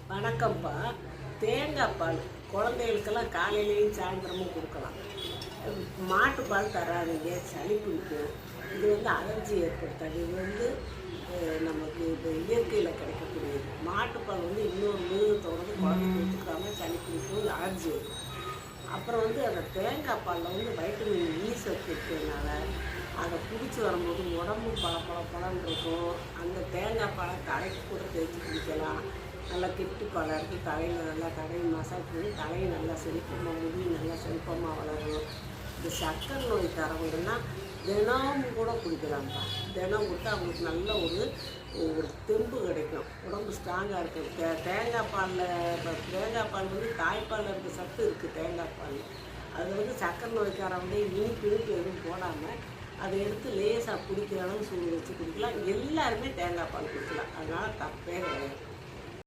வணக்கம்ப்பா. தேங்காய் பால் குழந்தைகளுக்கெல்லாம் காலையிலையும் சாயந்தரமும் கொடுக்கலாம். மாட்டுப்பால் தராதீங்க, சளி பிடிக்கும். இது அலர்ஜி ஏற்படுத்தாது. இது நமக்கு இப்போ இயற்கையில் கிடைக்கக்கூடியது. மாட்டுப்பால் இன்னொரு மிருகத்தோட குழந்தைக்கு ஒத்துக்காமல் சளி பிடிக்கும், அலர்ஜி இருக்கும். அப்புறம் அந்த தேங்காய் பாலில் வைட்டமின் இ சத்து இருக்கிறதுனால அதை குடிச்சு வரும்போது உடம்பு பழன்னு இருக்கும். அந்த தேங்காய் பாலை தலைக்கு கூட தேய்ச்சி குடிக்கலாம். நல்லா கெட்டி பாலாக இருக்குது. தலையில் நல்லா தடவி மசாஜ் பண்ணி தலையை நல்லா செழிப்பமாக, முடி நல்லா செழிப்பமாக வளரும். இந்த சர்க்கரை நோய் தரவங்கன்னா தினமும் கூட குடிக்கலாம்ப்பா. தினம் கொடுத்தா அவங்களுக்கு நல்ல ஒரு தெம்பு கிடைக்கும், உடம்பு ஸ்ட்ராங்காக இருக்கும். தேங்காய் பாலில் தாய்ப்பாலில் இருக்க சத்து இருக்குது. தேங்காய் பால் அது சர்க்கரை நோய்க்காரவங்க இனிப்பு எதுவும் போடாமல் அதை எடுத்து லேசாக குடிக்கிற அளவு சூடு வச்சு குடிக்கலாம். எல்லாருமே தேங்காய் பால் குடிக்கலாம். அதனால் தப்பே கிடையாது.